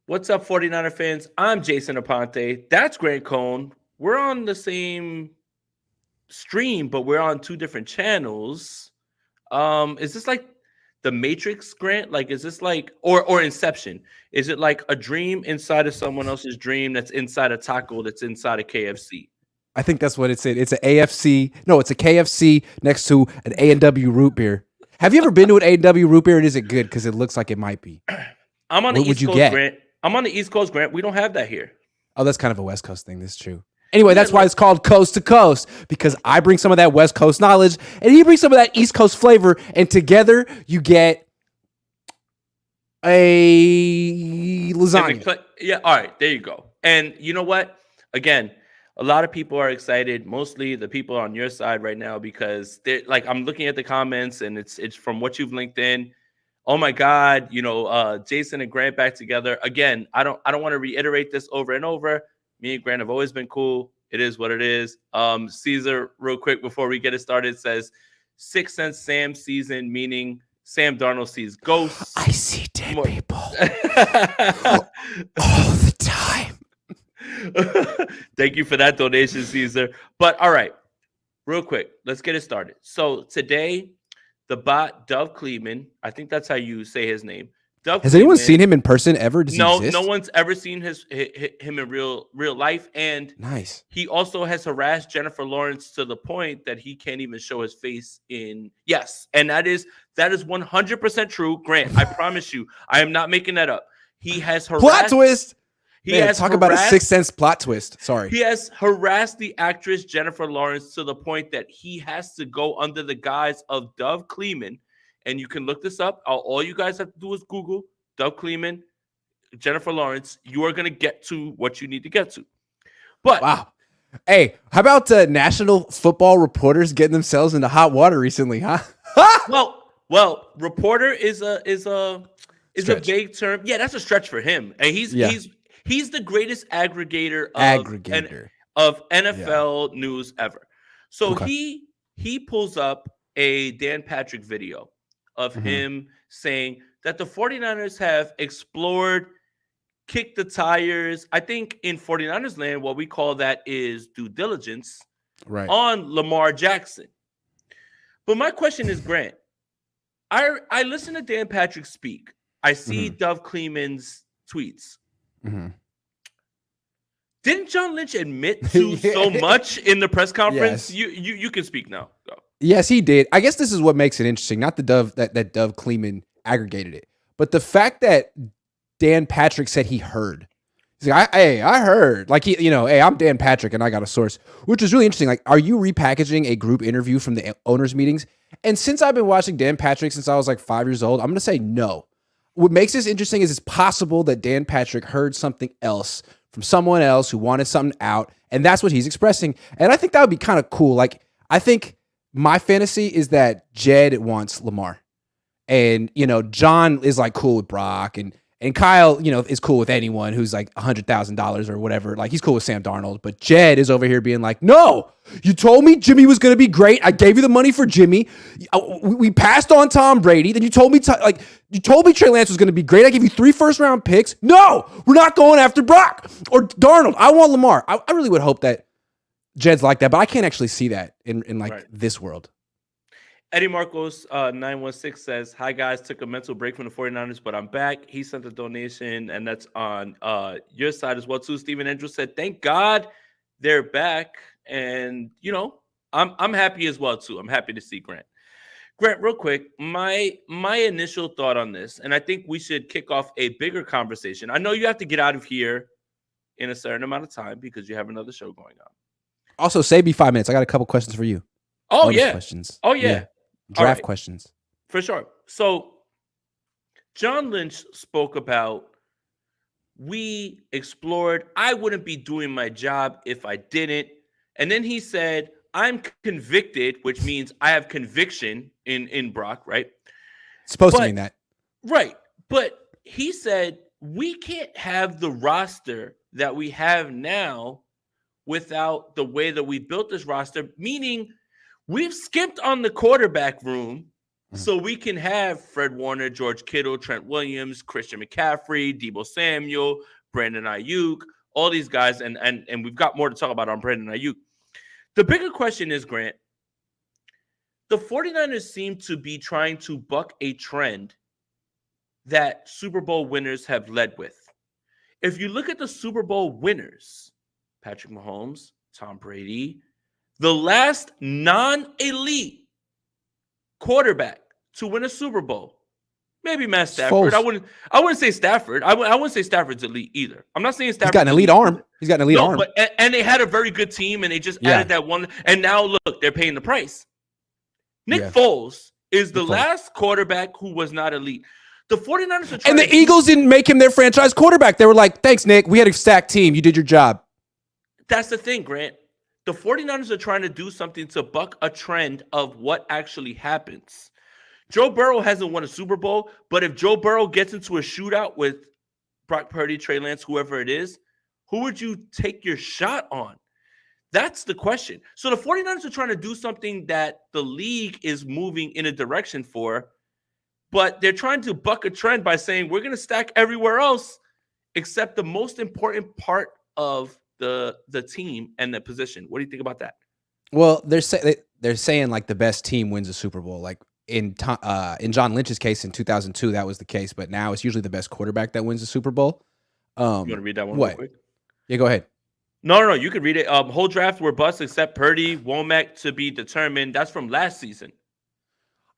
What's up, 49er fans? I'm Jason Aponte. That's Grant Cohn. We're on the same stream, but we're on two different channels. Is this like the Matrix, Grant? Like, is this like or Inception? Is it like a dream inside of someone else's dream that's inside a taco that's inside a KFC? I think that's what it's in. It's an AFC. No, it's a KFC next to an A&W root beer. Have you ever been to an A&W root beer? And is it good? Because it looks like it might be. I'm on the What would East you Coast, get? Grant. I'm on the East Coast, Grant. We don't have that here. Oh, that's kind of a West Coast thing. That's true. Anyway, that's Yeah, why it's called Coast to Coast, because I bring some of that West Coast knowledge and he brings some of that East Coast flavor, and together you get a lasagna. Yeah, all right, there you go. And you know what? Again, a lot of people are excited, mostly the people on your side right now, because they're like, I'm looking at the comments and it's from what you've linked in. Oh my God, Jason and Grant back together. Again, I don't want to reiterate this over and over. Me and Grant have always been cool. It is what it is. Caesar, real quick before we get it started, says Sixth Sense Sam season, meaning Sam Darnold sees ghosts. I see dead people all the time. Thank you for that donation, Caesar. But all right, real quick, let's get it started. So today, the bot Dove Kleeman, I think that's how you say his name. Dove Has Kleeman, anyone seen him in person ever? Does he exist? No one's ever seen him in real life, and Nice. he also has harassed Jennifer Lawrence to the point that he can't even show his face in. Yes, and that is 100% true, Grant. I promise you, I am not making that up. He has harassed. Plot twist. He Man, has talk about a Sixth Sense plot twist. Sorry. He has harassed the actress Jennifer Lawrence to the point that he has to go under the guise of Dove Kleeman. And you can look this up. All you guys have to do is Google Dove Kleeman, Jennifer Lawrence. You are going to get to what you need to get to. But wow. Hey, how about national football reporters getting themselves into hot water recently, huh? well, reporter is a Stretch. vague term. Yeah, that's a stretch for him. And he's the greatest aggregator of NFL news ever. So Okay. he pulls up a Dan Patrick video of him saying that the 49ers have explored, kicked the tires. I think in 49ers land, what we call that is due diligence on Lamar Jackson. But my question is, Grant, I listen to Dan Patrick speak. I see Dove Kleeman's tweets. Didn't John Lynch admit to so much in the press conference? Yes. You can speak now. Go. Yes, he did. I guess this is what makes it interesting. Not the Dove that Dove Kleeman aggregated it, but the fact that Dan Patrick said he heard. He's like, I heard. Like hey, I'm Dan Patrick and I got a source, which is really interesting. Like, are you repackaging a group interview from the owners' meetings? And since I've been watching Dan Patrick since I was like 5 years old, I'm gonna say no. What makes this interesting is it's possible that Dan Patrick heard something else from someone else who wanted something out, and that's what he's expressing. And I think that would be kind of cool. Like, I think my fantasy is that Jed wants Lamar, and John is like cool with Brock, and Kyle, is cool with anyone who's like $100,000 or whatever. Like, he's cool with Sam Darnold, but Jed is over here being like, no, you told me Jimmy was going to be great. I gave you the money for Jimmy. We passed on Tom Brady. Then you told me Trey Lance was going to be great. I gave you 3 first-round picks. No, we're not going after Brock or Darnold. I want Lamar. I really would hope that Jed's like that, but I can't actually see that in this world. Eddie Marcos 916 says, hi guys, took a mental break from the 49ers, but I'm back. He sent a donation, and that's on your side as well too. Stephen Andrews said, thank God they're back. And I'm happy as well too. I'm happy to see Grant. Grant, real quick, my initial thought on this, and I think we should kick off a bigger conversation. I know you have to get out of here in a certain amount of time because you have another show going on. Also, save me 5 minutes. I got a couple questions for you. Oh, yeah. Questions. Oh, yeah. Draft questions. For sure. So John Lynch spoke about, we explored, I wouldn't be doing my job if I didn't. And then he said, I'm convicted, which means I have conviction in Brock, right? It's supposed to mean that. Right. But he said, we can't have the roster that we have now without the way that we built this roster, meaning we've skipped on the quarterback room so we can have Fred Warner, George Kittle, Trent Williams, Christian McCaffrey, Debo Samuel, Brandon Ayuk, all these guys, and we've got more to talk about on Brandon Ayuk. The bigger question is, Grant, the 49ers seem to be trying to buck a trend that Super Bowl winners have led with. If you look at the Super Bowl winners, Patrick Mahomes, Tom Brady, the last non-elite quarterback to win a Super Bowl, maybe Matt Stafford. I wouldn't say Stafford. I wouldn't say Stafford's elite either. I'm not saying Stafford. He's got an elite arm. He's got an elite arm. But and they had a very good team, and they just added that one. And now look, they're paying the price. Nick Foles is the last quarterback who was not elite. The 49ers are trying, and the Eagles didn't make him their franchise quarterback. They were like, thanks, Nick. We had a stacked team. You did your job. That's the thing, Grant. The 49ers are trying to do something to buck a trend of what actually happens. Joe Burrow hasn't won a Super Bowl, but if Joe Burrow gets into a shootout with Brock Purdy, Trey Lance, whoever it is, who would you take your shot on? That's the question. So the 49ers are trying to do something that the league is moving in a direction for, but they're trying to buck a trend by saying we're going to stack everywhere else except the most important part of the team and the position. What do you think about that? Well, they're saying like the best team wins a Super Bowl. Like in John Lynch's case in 2002, that was the case, but now it's usually the best quarterback that wins the Super Bowl. You want to read that one real quick? Yeah, go ahead. No, you can read it. Whole draft were bust except Purdy, Womack to be determined. That's from last season.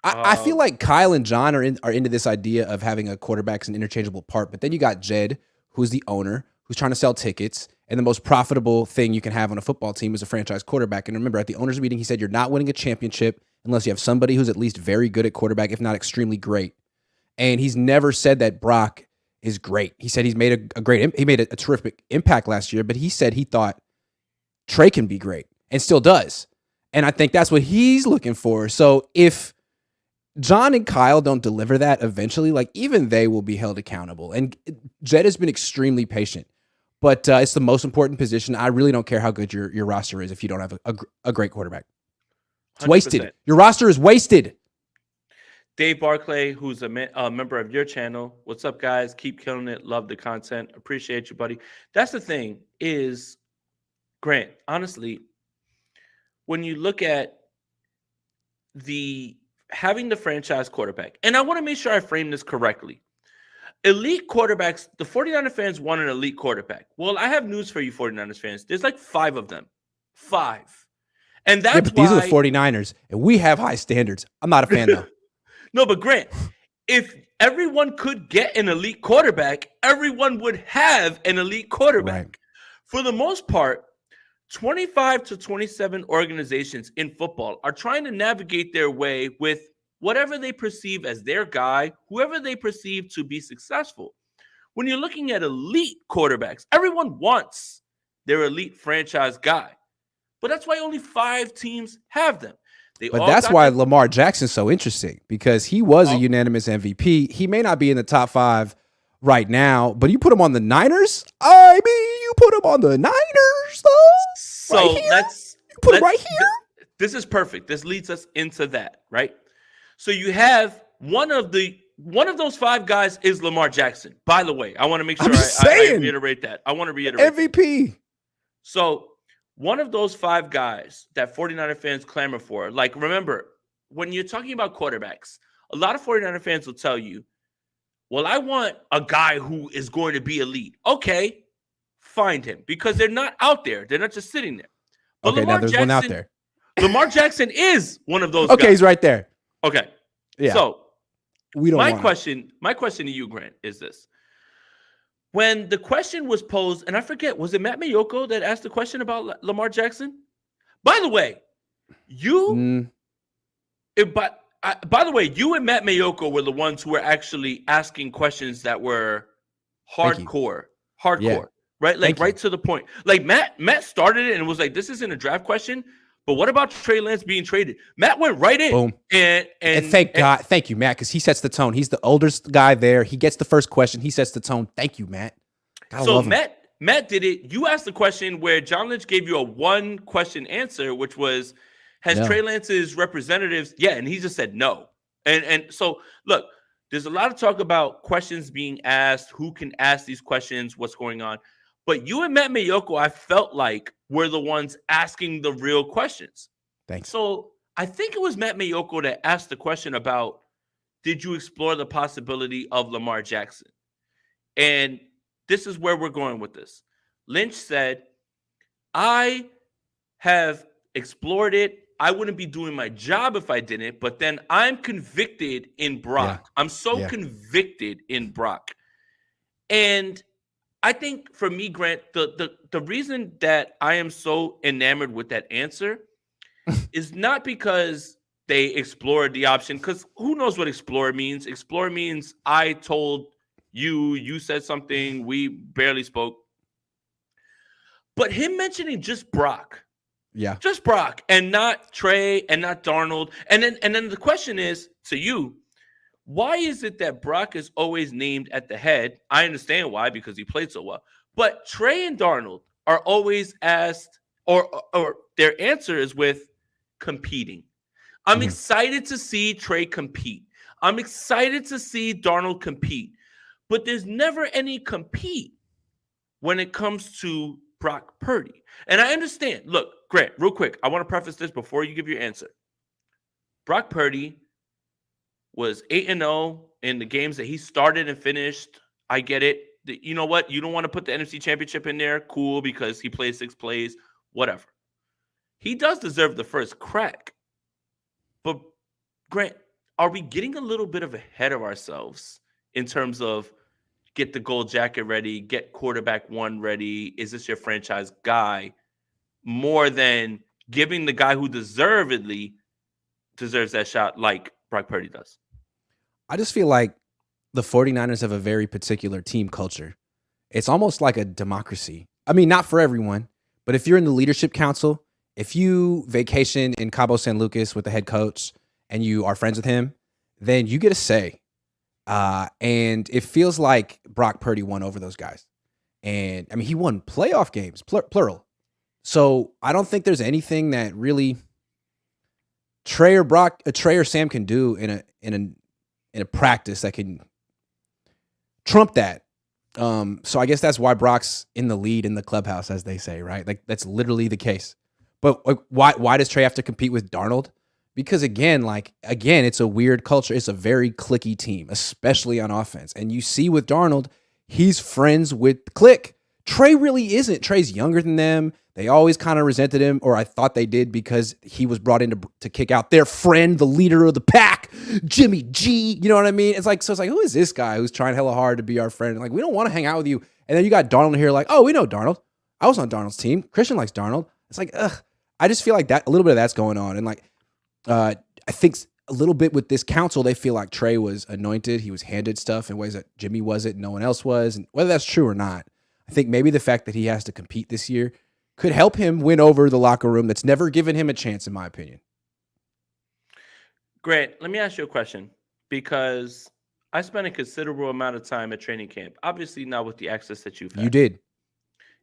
I feel like Kyle and John are into this idea of having a quarterback as an interchangeable part, but then you got Jed, who's the owner, who's trying to sell tickets, and the most profitable thing you can have on a football team is a franchise quarterback. And remember, at the owners' meeting, he said you're not winning a championship unless you have somebody who's at least very good at quarterback, if not extremely great. And he's never said that Brock is great. He said he's made he made a terrific impact last year, but he said he thought Trey can be great and still does. And I think that's what he's looking for. So if John and Kyle don't deliver that eventually, like even they will be held accountable. And Jed has been extremely patient, but it's the most important position. I really don't care how good your roster is if you don't have a great quarterback. It's 100%. Wasted. Your roster is wasted. Dave Barclay, who's a member of your channel. What's up, guys? Keep killing it. Love the content. Appreciate you, buddy. That's the thing is, Grant, honestly, when you look at having the franchise quarterback, and I want to make sure I frame this correctly. Elite quarterbacks, the 49er fans want an elite quarterback. Well, I have news for you 49ers fans. There's like 5 of them. 5. And that's these are the 49ers, and we have high standards. I'm not a fan, though. No, but Grant, if everyone could get an elite quarterback, everyone would have an elite quarterback. Right. For the most part, 25 to 27 organizations in football are trying to navigate their way with whatever they perceive as their guy, whoever they perceive to be successful. When you're looking at elite quarterbacks, everyone wants their elite franchise guy. But that's why only 5 teams have them. But that's why Lamar Jackson's so interesting, because he was a unanimous MVP. He may not be in the top 5 right now, but you put him on the Niners? I mean, you put him on the Niners, though? So right put him right here? This is perfect. This leads us into that, right? So you have one of those 5 guys is Lamar Jackson. By the way, I want to make sure I reiterate that. I want to reiterate MVP. So one of those 5 guys that 49er fans clamor for, like, remember, when you're talking about quarterbacks, a lot of 49er fans will tell you, well, I want a guy who is going to be elite. Okay, find him, because they're not out there. They're not just sitting there. But okay, now there's one out there. Lamar Jackson is one of those guys. He's right there. Okay. Yeah. So we don't my question to you, Grant, is this. When the question was posed, and I forget, was it Matt Mayoko that asked the question about Lamar Jackson? By the way, you and Matt Mayoko were the ones who were actually asking questions that were hardcore, right? Like right to the point. Like Matt started it and was like, "This isn't a draft question, but what about Trey Lance being traded?" Matt went right in. Boom. And God, thank you, Matt, because he sets the tone. He's the oldest guy there. He gets the first question. He sets the tone. Thank you, Matt. So Matt did it. You asked the question where John Lynch gave you a 1-question answer, which was, has Trey Lance's representatives? Yeah, and he just said no. And so look, there's a lot of talk about questions being asked, who can ask these questions, what's going on. But you and Matt Mayoko, I felt like were the ones asking the real questions. Thanks. So I think it was Matt Mayoko that asked the question about, did you explore the possibility of Lamar Jackson? And this is where we're going with this. Lynch said, I have explored it. I wouldn't be doing my job if I didn't, but then I'm convicted in Brock. Yeah. I'm so convicted in Brock. And I think for me, Grant, the reason that I am so enamored with that answer is not because they explored the option, because who knows what explore means? Explore means I told you, you said something, we barely spoke. But him mentioning just Brock, just Brock, and not Trey and not Darnold, and then the question is to you, why is it that Brock is always named at the head? I understand why, because he played so well. But Trey and Darnold are always asked, or their answer is with competing. I'm excited to see Trey compete. I'm excited to see Darnold compete. But there's never any compete when it comes to Brock Purdy. And I understand. Look, Grant, real quick, I want to preface this before you give your answer. Brock Purdy was 8-0 in the games that he started and finished. I get it. You know what? You don't want to put the NFC Championship in there. Cool, because he played 6 plays. Whatever. He does deserve the first crack. But, Grant, are we getting a little bit of ahead of ourselves in terms of get the gold jacket ready, get quarterback 1 ready, is this your franchise guy, more than giving the guy who deservedly deserves that shot like Brock Purdy does? I just feel like the 49ers have a very particular team culture. It's almost like a democracy. I mean, not for everyone, but if you're in the leadership council, if you vacation in Cabo San Lucas with the head coach and you are friends with him, then you get a say. And it feels like Brock Purdy won over those guys. And I mean, he won playoff games, plural. So I don't think there's anything that really Trey or Sam can do in a practice that can trump that. So I guess that's why Brock's in the lead in the clubhouse, as they say, right? Like that's literally the case. But like, why does Trey have to compete with Darnold? Because again, it's a weird culture. It's a very cliquey team, especially on offense. And you see with Darnold, he's friends with Click. Trey really isn't. Trey's younger than them. They always kind of resented him, or I thought they did, because he was brought in to kick out their friend, the leader of the pack, Jimmy G. You know what I mean? It's like, who is this guy who's trying hella hard to be our friend? Like, we don't want to hang out with you. And then you got Darnold here like, oh, we know Darnold. I was on Darnold's team. Christian likes Darnold. It's like, ugh. I just feel like that a little bit of that's going on. And like, I think a little bit with this council, they feel like Trey was anointed. He was handed stuff in ways that Jimmy wasn't, no one else was. And whether that's true or not, I think maybe the fact that he has to compete this year could help him win over the locker room that's never given him a chance, in my opinion. Grant, let me ask you a question, because I spent a considerable amount of time at training camp. Obviously not with the access that you've had. You did.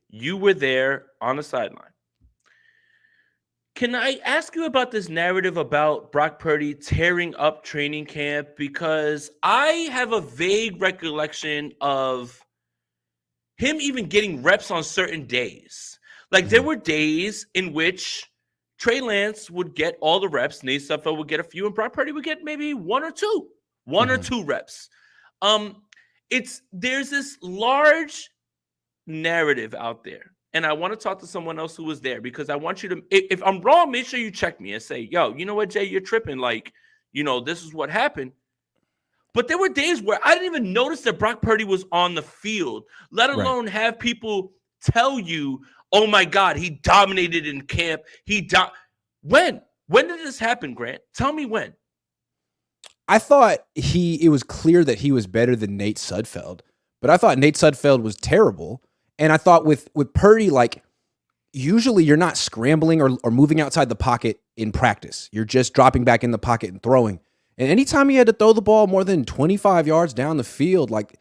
You were there on the sideline. Can I ask you about this narrative about Brock Purdy tearing up training camp? Because I have a vague recollection of him even getting reps on certain days. Like there were days in which Trey Lance would get all the reps, Nate Sudfeld would get a few, and Brock Purdy would get maybe one or two reps. There's this large narrative out there. And I want to talk to someone else who was there, because I want you to, if I'm wrong, make sure you check me and say, yo, you know what, Jay, you're tripping. Like, this is what happened. But there were days where I didn't even notice that Brock Purdy was on the field, let alone have people tell you, oh my God, he dominated in camp. When did this happen, Grant? Tell me when. I thought it was clear that he was better than Nate Sudfeld, but I thought Nate Sudfeld was terrible. And I thought with Purdy, like, usually you're not scrambling or moving outside the pocket in practice. You're just dropping back in the pocket and throwing. And anytime he had to throw the ball more than 25 yards down the field, like,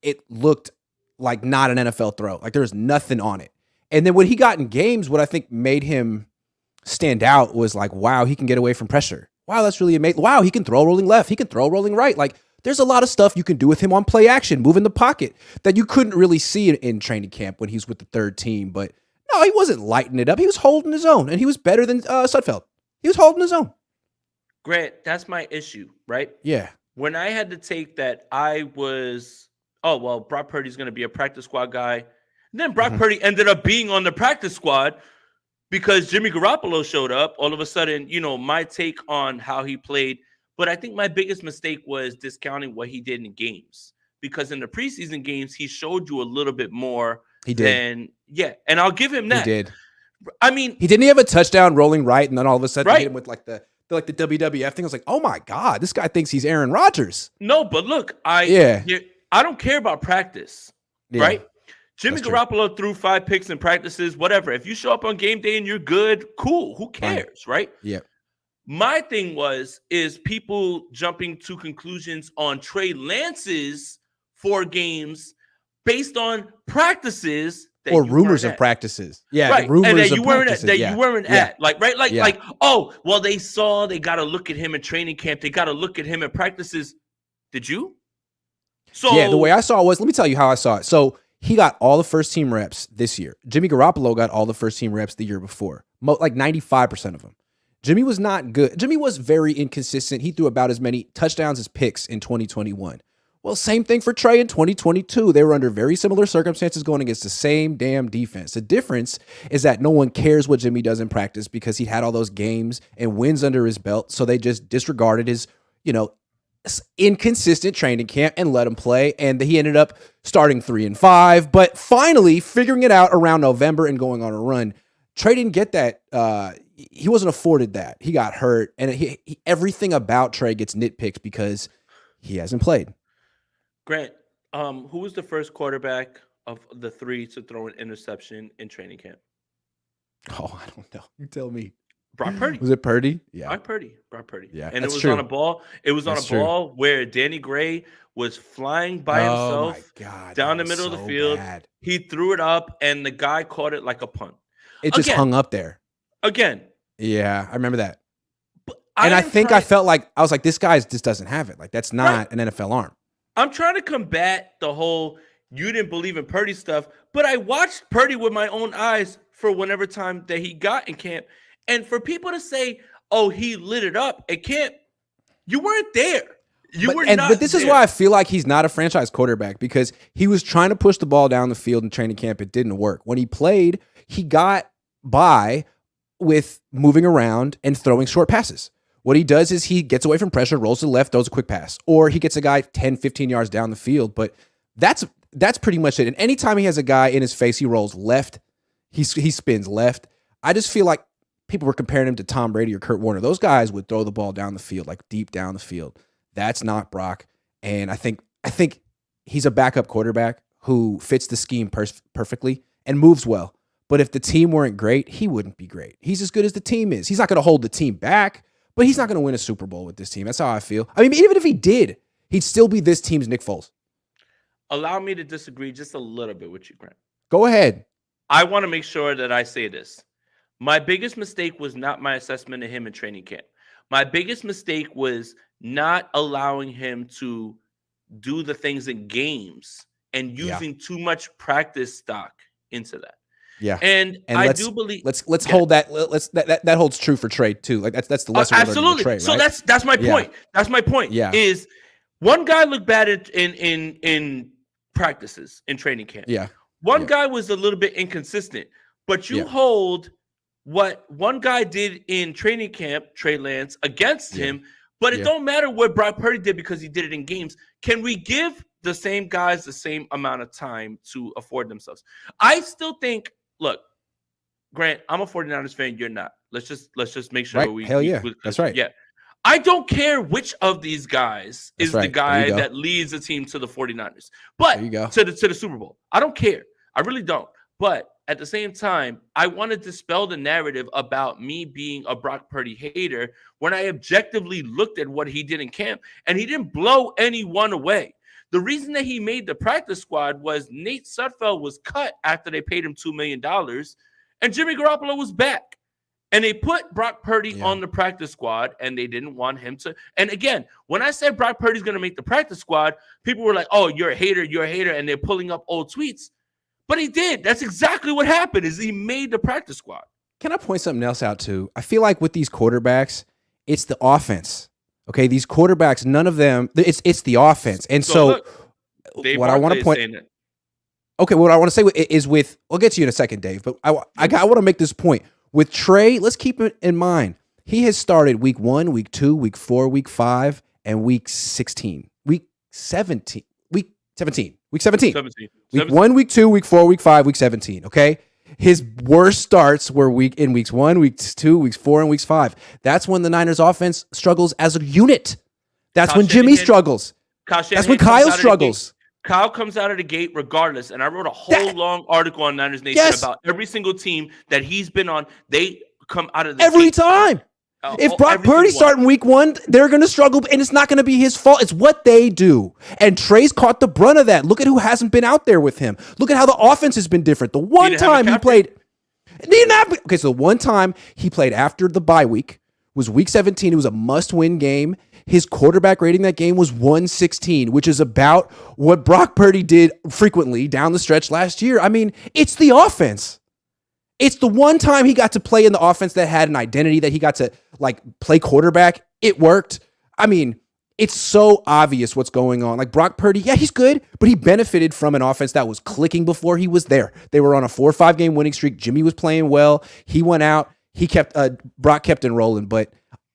it looked like not an NFL throw. Like, there was nothing on it. And then when he got in games, what I think made him stand out was like, wow, he can get away from pressure. wow, that's really amazing. Wow, he can throw rolling left. He can throw rolling right. Like, there's a lot of stuff you can do with him on play action, move in the pocket that you couldn't really see in training camp when he's with the third team. But no, he wasn't lighting it up. He was holding his own, and he was better than Sudfeld. He was holding his own. Grant, that's my issue, right? Yeah. When I had to take that, I was, oh, well, Brock Purdy's going to be a practice squad guy. And then Brock Purdy ended up being on the practice squad because Jimmy Garoppolo showed up. All of a sudden, my take on how he played. But I think my biggest mistake was discounting what he did in games. Because in the preseason games, he showed you a little bit more than, and I'll give him that. He did. I mean, he didn't have a touchdown rolling right, and then all of a sudden hit him with like the WWF thing. I was like, oh my God, this guy thinks he's Aaron Rodgers. No, but look, I don't care about practice, right? Jimmy Garoppolo threw 5 picks in practices, whatever. If you show up on game day and you're good, cool. Who cares, right? Yeah. My thing is people jumping to conclusions on Trey Lance's 4 games based on practices or rumors of practices. Yeah, right. Rumors and that you of weren't practices. That you weren't at. Like, right? Like, oh, well, they got to look at him in training camp. They got to look at him at practices. Did you? So yeah, the way I saw it was, let me tell you how I saw it. So he got all the first team reps this year. Jimmy Garoppolo got all the first team reps the year before, like 95% of them. Jimmy was not good. Jimmy was very inconsistent. He threw about as many touchdowns as picks in 2021. Well, same thing for Trey in 2022. They were under very similar circumstances going against the same damn defense. The difference is that no one cares what Jimmy does in practice because he had all those games and wins under his belt. So they just disregarded his, inconsistent training camp and let him play. And he ended up starting 3-5, but finally figuring it out around November and going on a run. Trey didn't get that. He wasn't afforded that. He got hurt. And everything about Trey gets nitpicked because he hasn't played. Grant, who was the first quarterback of the 3 to throw an interception in training camp? Oh, I don't know. You tell me. Brock Purdy. Was it Purdy? Yeah. Brock Purdy. Yeah. And it was on a ball. It was on a ball where Danny Gray was flying by himself down the middle of the field. Bad. He threw it up, and the guy caught it like a punt. It just hung up there. Again. Yeah, I remember that. I felt like, I was like, this guy just doesn't have it. Like, that's not an NFL arm. I'm trying to combat the whole you didn't believe in Purdy stuff, but I watched Purdy with my own eyes for whenever time that he got in camp. And for people to say, oh, he lit it up at camp, you weren't there. But this is why I feel like he's not a franchise quarterback, because he was trying to push the ball down the field in training camp. It didn't work. When he played, he got by with moving around and throwing short passes. What he does is he gets away from pressure, rolls to the left, throws a quick pass, or he gets a guy 10, 15 yards down the field. But that's pretty much it. And anytime he has a guy in his face, he rolls left. He spins left. I just feel like people were comparing him to Tom Brady or Kurt Warner. Those guys would throw the ball down the field, like deep down the field. That's not Brock. And I think he's a backup quarterback who fits the scheme perfectly and moves well. But if the team weren't great, he wouldn't be great. He's as good as the team is. He's not going to hold the team back, but he's not going to win a Super Bowl with this team. That's how I feel. I mean, even if he did, he'd still be this team's Nick Foles. Allow me to disagree just a little bit with you, Grant. Go ahead. I want to make sure that I say this. My biggest mistake was not my assessment of him in training camp. My biggest mistake was not allowing him to do the things in games and using too much practice stock into that. Yeah, and I do believe let's hold that. That holds true for Trey too. Like that's the lesson. Absolutely. Trey, right? So that's my point. That's my point. Yeah. Is one guy looked bad in practices in training camp. Yeah. One guy was a little bit inconsistent, but you hold what one guy did in training camp, Trey Lance, against him. But it don't matter what Brock Purdy did because he did it in games. Can we give the same guys the same amount of time to afford themselves? I still think. Look, Grant, I'm a 49ers fan. You're not. Let's just make sure that's right. Yeah. I don't care which of these guys is the guy that leads the team to the 49ers. But to the Super Bowl. I don't care. I really don't. But at the same time, I want to dispel the narrative about me being a Brock Purdy hater when I objectively looked at what he did in camp, and he didn't blow anyone away. The reason that he made the practice squad was Nate Sudfeld was cut after they paid him $2 million, and Jimmy Garoppolo was back. And they put Brock Purdy Yeah. on the practice squad, and they didn't want him to. And again, when I said Brock Purdy's going to make the practice squad, people were like, "Oh, you're a hater, and they're pulling up old tweets. But he did. That's exactly what happened. Is he made the practice squad? Can I point something else out too? I feel like with these quarterbacks, it's the offense. Okay, these quarterbacks, none of them. It's the offense, and so look, what I want to point. Okay, what I want to say is with. We'll get to you in a second, Dave. But I want to make this point with Trey. Let's keep it in mind. He has started week 1, week 2, week 4, week 5, and week 16, week 17, week 17, week 17. Week 1, week 2, week 4, week 5, week 17. Okay. His worst starts were in weeks 1, weeks 2, weeks 4, and weeks 5. That's when the Niners offense struggles as a unit. That's when Jimmy struggles. That's when Kyle struggles. Kyle comes out of the gate regardless. And I wrote a whole long article on Niners Nation about every single team that he's been on. They come out of the every gate. Time. If Brock Purdy starting week 1, they're going to struggle, and it's not going to be his fault. It's what they do. And Trey's caught the brunt of that. Look at who hasn't been out there with him. Look at how the offense has been different. The one time he played. Okay, so the one time he played after the bye week was week 17. It was a must-win game. His quarterback rating that game was 116, which is about what Brock Purdy did frequently down the stretch last year. I mean, it's the offense. It's the one time he got to play in the offense that had an identity, that he got to like play quarterback. It worked. I mean, it's so obvious what's going on. Like Brock Purdy, yeah, he's good, but he benefited from an offense that was clicking before he was there. They were on a 4 or 5 game winning streak. Jimmy was playing well. He went out. Brock kept it rolling, but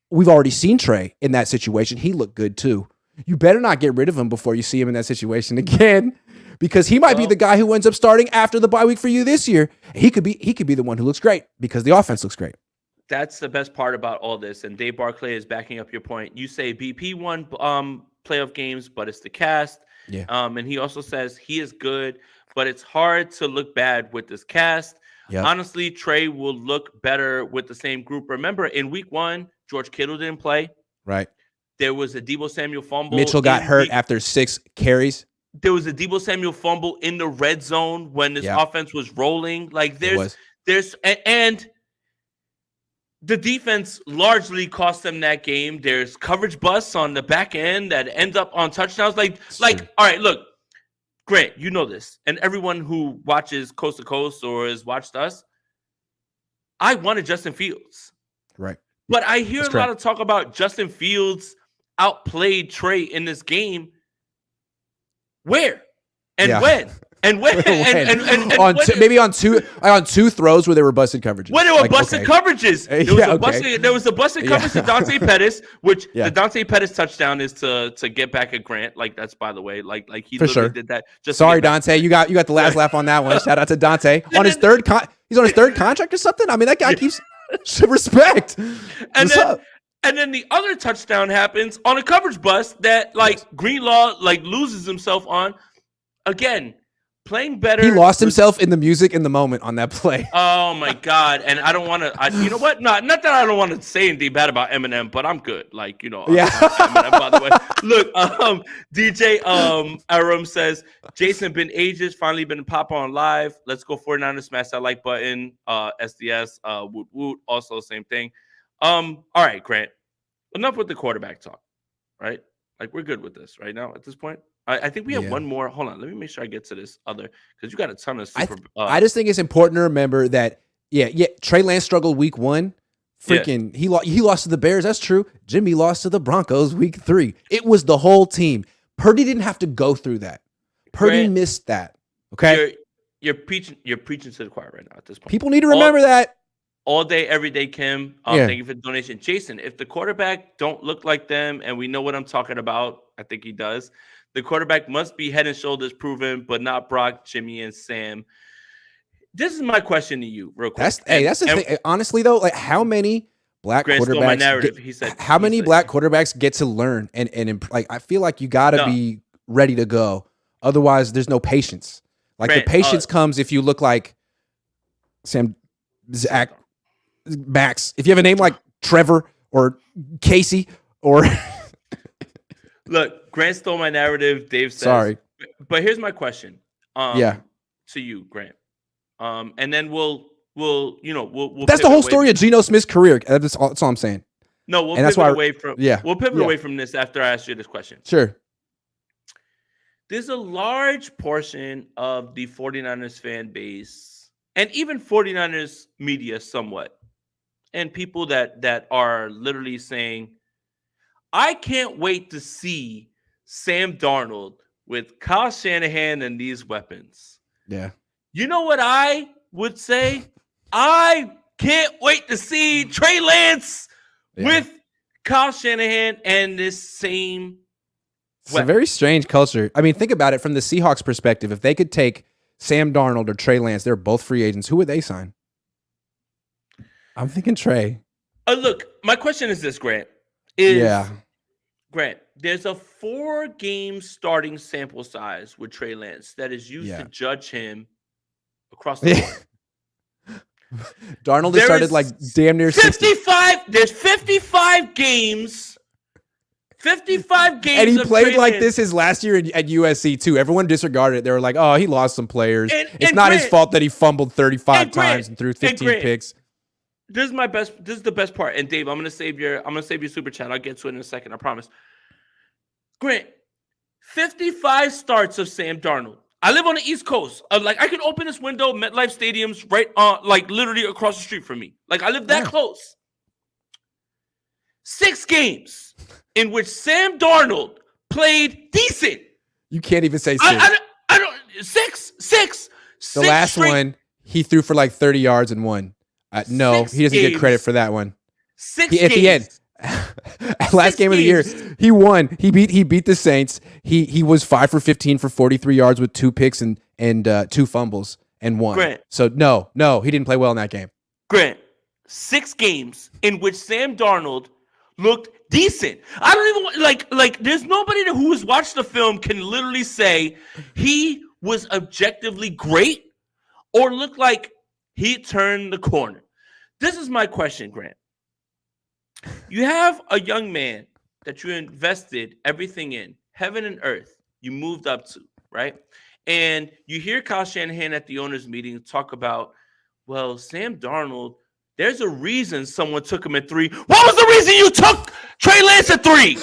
we've already seen Trey in that situation. He looked good too. You better not get rid of him before you see him in that situation again, because he might be the guy who ends up starting after the bye week for you this year. He could be the one who looks great because the offense looks great. That's the best part about all this. And Dave Barclay is backing up your point. You say BP won playoff games, but it's the cast. Yeah. And he also says he is good, but it's hard to look bad with this cast. Yep. Honestly, Trey will look better with the same group. Remember, in week 1, George Kittle didn't play. Right. There was a Deebo Samuel fumble. Mitchell got hurt after 6 carries. There was a Deebo Samuel fumble in the red zone when this offense was rolling. Like there's and the defense largely cost them that game. There's coverage busts on the back end that end up on touchdowns. Like, all right, look, Grant, you know this, and everyone who watches Coast to Coast or has watched us, I wanted Justin Fields. Right. But I hear lot of talk about Justin Fields outplayed Trey in this game. Where? And when? And when? And maybe on two throws where they were busted coverages. When they were busted coverages. There was a busted coverage to Dante Pettis, which the Dante Pettis touchdown is to get back at Grant. Like that's, by the way, like he literally did that. Just sorry, Dante, you got the last laugh on that one. Shout out to Dante on his third he's on his third contract or something. I mean, that guy keeps respect. And then the other touchdown happens on a coverage bust that Greenlaw loses himself on. Again, playing better. He lost himself in the music in the moment on that play. Oh my God. And I don't want to, you know what? Not that I don't want to say anything bad about Eminem, but I'm good. Eminem, by the way. Look, DJ Aram says, Jason been ages, finally been pop on live. Let's go 49ers, smash that like button. SDS, woot woot, also same thing. All right, Grant. Enough with the quarterback talk, right? Like we're good with this right now at this point. I think we have one more. Hold on, let me make sure I get to this other because you got a ton of super. I just think it's important to remember that Trey Lance struggled week 1. He lost to the Bears. That's true. Jimmy lost to the Broncos week 3. It was the whole team. Purdy didn't have to go through that. Purdy missed that. Okay, you're preaching to the choir right now at this point. People need to remember that. All day, every day, Kim. Thank you for the donation. Jason, if the quarterback don't look like them, and we know what I'm talking about, I think he does, the quarterback must be head and shoulders proven, but not Brock, Jimmy, and Sam. This is my question to you, real quick. That's the thing. Honestly, though, like how many black quarterbacks black quarterbacks get to learn and I feel like you got to be ready to go. Otherwise, there's no patience. Like Grant, the patience comes if you look like Sam, Zach, Max. If you have a name like Trevor or Casey or look, Grant stole my narrative. Dave says, sorry, but here's my question. To you, Grant. And then we'll we'll That's the pivot whole away. story of Geno Smith's career. That's all I'm saying. No, we'll And that's pivot why, away from yeah, we'll pivot yeah, away from this after I ask you this question. sure. There's a large portion of the 49ers fan base and even 49ers media somewhat, and people that are literally saying, I can't wait to see Sam Darnold with Kyle Shanahan and these weapons. Yeah. You know what I would say? I can't wait to see Trey Lance with Kyle Shanahan and this same It's a very strange culture. I mean, think about it from the Seahawks perspective. If they could take Sam Darnold or Trey Lance, they're both free agents. Who would they sign? I'm thinking Trey. Look, my question is this, Grant. Grant, there's a 4-game starting sample size with Trey Lance that is used to judge him across the board. Darnold has started like damn near 55. 60. There's 55 games. 55 games. And he played like Lance. this his last year at USC too. Everyone disregarded it. They were like, "Oh, he lost some players. It's not his fault that he fumbled 35 times and threw 15 picks." This is the best part. And Dave, I'm gonna save your super chat. I'll get to it in a second. I promise. Grant, 55 starts of Sam Darnold. I live on the East Coast. I can open this window. MetLife Stadium's right like literally across the street from me. Like I live that close. 6 games in which Sam Darnold played decent. You can't even say 6. I don't. 6. The last one, he threw for like 30 yards and won. No, he doesn't get credit for that one. 6 games. At the end, last game of the year, he won. He beat the Saints. He was 5 for 15 for 43 yards with 2 picks and 2 fumbles and won. Grant. So no, he didn't play well in that game. Grant, 6 games in which Sam Darnold looked decent. I don't even like. There's nobody who has watched the film can literally say he was objectively great or looked like he turned the corner. This is my question, Grant. You have a young man that you invested everything in, heaven and earth, you moved up to, right? And you hear Kyle Shanahan at the owners' meeting talk about, well, Sam Darnold, there's a reason someone took him at 3. What was the reason you took Trey Lance at 3?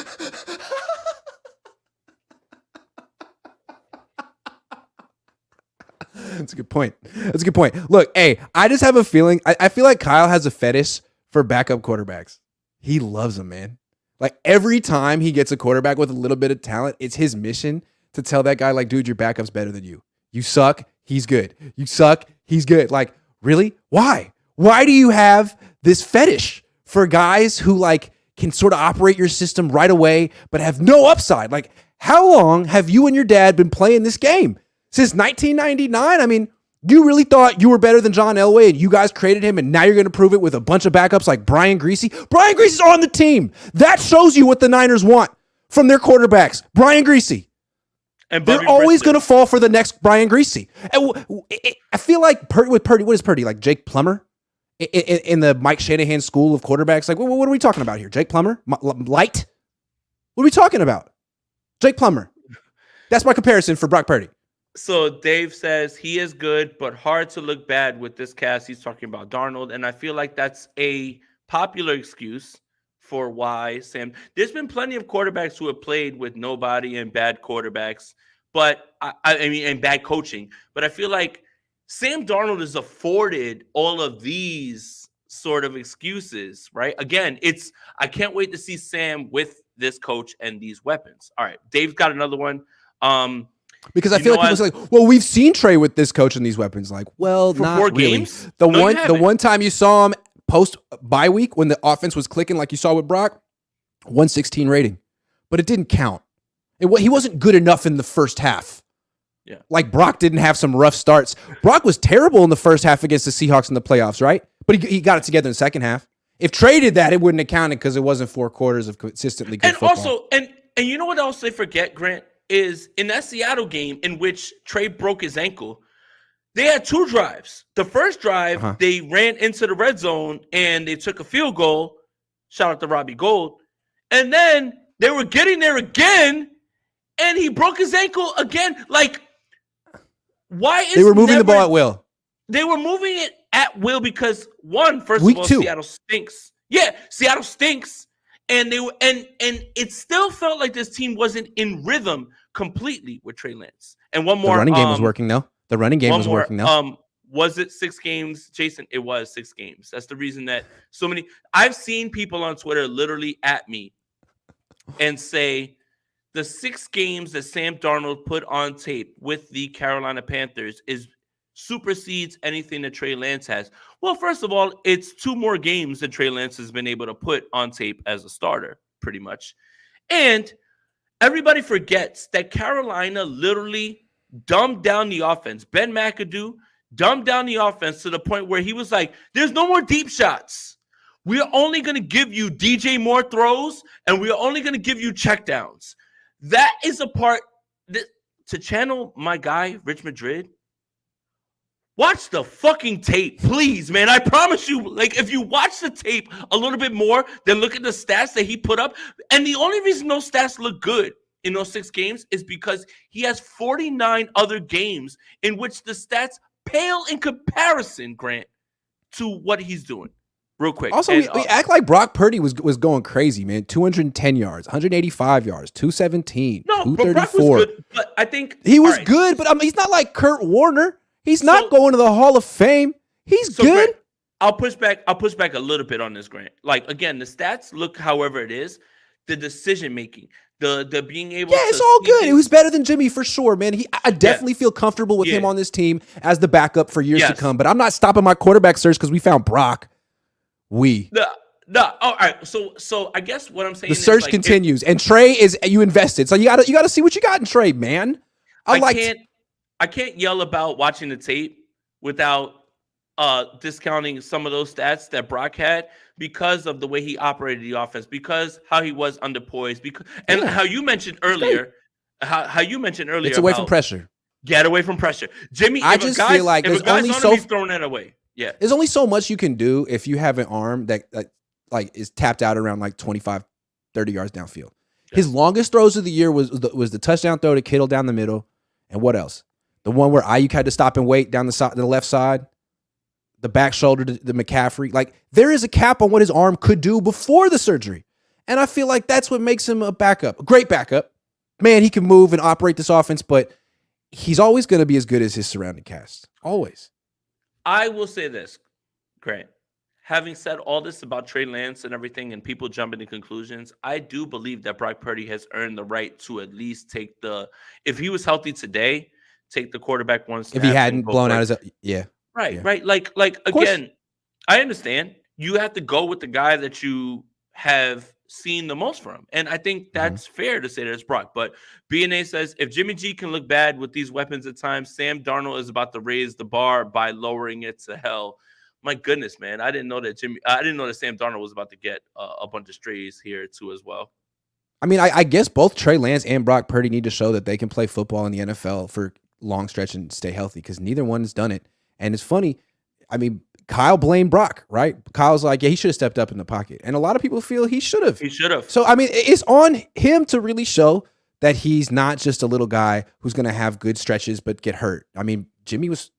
That's a good point. Look, hey, I just have a feeling. I feel like Kyle has a fetish for backup quarterbacks. He loves them, man. Like every time he gets a quarterback with a little bit of talent, it's his mission to tell that guy, like, dude, your backup's better than you. You suck. He's good. You suck. He's good. Like, really? Why? Why do you have this fetish for guys who like can sort of operate your system right away, but have no upside? Like, how long have you and your dad been playing this game? Since 1999? I mean, you really thought you were better than John Elway and you guys created him and now you're going to prove it with a bunch of backups like Brian Greasy? Brian Greasy's on the team. That shows you what the Niners want from their quarterbacks. Brian Greasy. And they're always going to fall for the next Brian Greasy. And I feel like Purdy, what is Purdy? Like Jake Plummer? In the Mike Shanahan school of quarterbacks? Like, what are we talking about here? Jake Plummer? Light? What are we talking about? Jake Plummer. That's my comparison for Brock Purdy. So Dave says he is good, but hard to look bad with this cast. He's talking about Darnold, and I feel like that's a popular excuse for why Sam. There's been plenty of quarterbacks who have played with nobody and bad quarterbacks, but I mean, and bad coaching. But I feel like Sam Darnold is afforded all of these sort of excuses, right? Again, I can't wait to see Sam with this coach and these weapons. All right, Dave's got another one. Because I feel like people say, like, well, we've seen Trey with this coach and these weapons. Like, well, for not 4 really. Games? The one time you saw him post bye week when the offense was clicking, like you saw with Brock, 116 rating, but it didn't count. He wasn't good enough in the first half. Yeah, like Brock didn't have some rough starts. Brock was terrible in the first half against the Seahawks in the playoffs, right? But he got it together in the second half. If Trey did that, it wouldn't have counted because it wasn't 4 quarters of consistently good football. Also, and you know what else they forget, Grant? Is in that Seattle game in which Trey broke his ankle, they had 2 drives. The first drive, they ran into the red zone and they took a field goal. Shout out to Robbie Gould. And then they were getting there again and he broke his ankle again. Like, why is they were moving the ball at will? They were moving it at will because first Week of all, 2. Seattle stinks. Yeah, Seattle stinks. And they were and it still felt like this team wasn't in rhythm completely with Trey Lance. And one more The running game was working though. The running game was working though. Was it 6 games, Jason? It was 6 games. That's the reason that so many. I've seen people on Twitter literally at me and say the 6 games that Sam Darnold put on tape with the Carolina Panthers supersedes anything that Trey Lance has. Well, first of all, it's 2 more games that Trey Lance has been able to put on tape as a starter, pretty much. And everybody forgets that Carolina literally dumbed down the offense. Ben McAdoo dumbed down the offense to the point where he was like, there's no more deep shots. We're only going to give you DJ Moore throws, and we're only going to give you checkdowns. That is a part that, to channel my guy, Rich Madrid, watch the fucking tape, please, man. I promise you, like, if you watch the tape a little bit more, then look at the stats that he put up. And the only reason those stats look good in those 6 games is because he has 49 other games in which the stats pale in comparison, Grant, to what he's doing. Real quick. Also, we act like Brock Purdy was going crazy, man. 210 yards, 185 yards, 217, no, 234. But Brock was good, but I think he was good, but I mean, he's not like Kurt Warner. He's not going to the Hall of Fame. He's good. Grant, I'll push back a little bit on this, Grant. Like, again, the stats look however it is. The decision making, the being able to it's all good. It was better than Jimmy for sure, man. I definitely feel comfortable with him on this team as the backup for years to come. But I'm not stopping my quarterback search because we found Brock. All right. So I guess what I'm saying is the search continues, and Trey you invested, so you gotta see what you got in Trey, man. I can't yell about watching the tape without discounting some of those stats that Brock had because of the way he operated the offense, because how he was underpoised, how you mentioned earlier, it's away from pressure. Get away from pressure, Jimmy. I just feel like there's only he's throwing that away. Yeah, there's only so much you can do if you have an arm that like is tapped out around like 25, 30 yards downfield. Yeah. His longest throws of the year was the touchdown throw to Kittle down the middle, and what else? The one where Ayuk had to stop and wait down the left side, the back shoulder to the McCaffrey. Like, there is a cap on what his arm could do before the surgery, and I feel like that's what makes him a backup, a great backup. Man, he can move and operate this offense, but he's always going to be as good as his surrounding cast. Always. I will say this, Grant. Having said all this about Trey Lance and everything and people jumping to conclusions, I do believe that Brock Purdy has earned the right to at least if he was healthy today, take the quarterback one snap. If he hadn't blown out his... Yeah. Right. Like again, I understand. You have to go with the guy that you have seen the most from. And I think that's fair to say that it's Brock. But BNA says, if Jimmy G can look bad with these weapons at times, Sam Darnold is about to raise the bar by lowering it to hell. My goodness, man. I didn't know that Sam Darnold was about to get a bunch of strays here too as well. I mean, I guess both Trey Lance and Brock Purdy need to show that they can play football in the NFL for long stretch and stay healthy, because neither one's done it. And it's funny. I mean, Kyle blamed Brock, right? Kyle's like, yeah, he should have stepped up in the pocket. And a lot of people feel he should have. So, I mean, it's on him to really show that he's not just a little guy who's going to have good stretches but get hurt. I mean, Jimmy was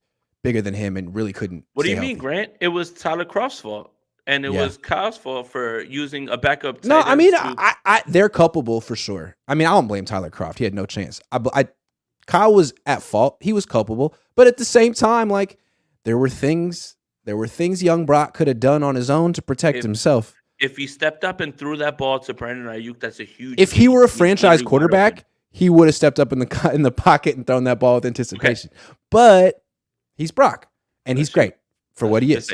bigger than him and really couldn't. What do you mean, Grant? It was Tyler Kroft's fault. And it was Kyle's fault for using a backup. No, I mean, they're culpable for sure. I mean, I don't blame Tyler Kroft. He had no chance. Kyle was at fault. He was culpable. But at the same time, like, there were things young Brock could have done on his own to protect himself. If he stepped up and threw that ball to Brandon Ayuk, that's a huge. If he were a franchise quarterback, he would have stepped up in the pocket and thrown that ball with anticipation. Okay. But he's Brock, and he's great for what he is.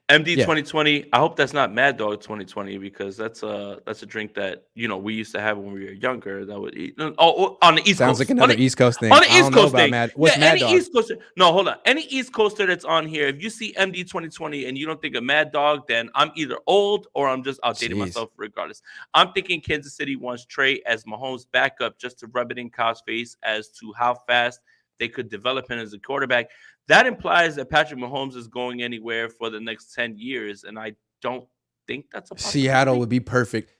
MD 2020. I hope that's not Mad Dog 2020, because that's a drink that we used to have when we were younger. That would eat on the East Coast. Sounds like another East Coast thing. On the East Coast thing. What's Mad Dog? East Coaster. No, hold on. Any East Coaster that's on here, if you see MD 2020 and you don't think of Mad Dog, then I'm either old or I'm just outdated myself. Regardless, I'm thinking Kansas City wants Trey as Mahomes' backup just to rub it in Kyle's face as to how fast they could develop him as a quarterback. That implies that Patrick Mahomes is going anywhere for the next 10 years, and I don't think that's a possibility. Seattle would be perfect.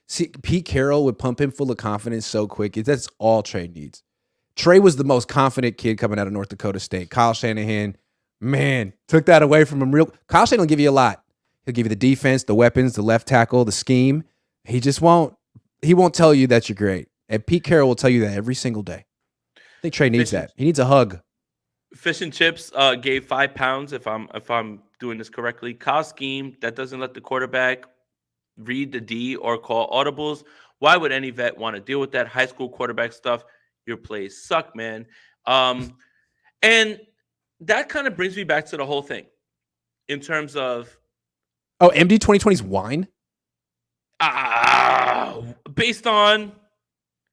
Pete Carroll would pump him full of confidence so quick. That's all Trey needs. Trey was the most confident kid coming out of North Dakota State. Kyle Shanahan Man, took that away from him. Kyle Shanahan will give you a lot. He'll give you the defense, the weapons, the left tackle, the scheme. He just won't. He won't tell you that you're great. And Pete Carroll will tell you that every single day. I think Trey needs that. He needs a hug. Fish and Chips gave 5 pounds if I'm doing this correctly. Kyle scheme that doesn't let the quarterback read the D or call audibles. Why would any vet want to deal with that high school quarterback stuff? Your plays suck, man. And that kind of brings me back to the whole thing in terms of MD 2020's wine. Based on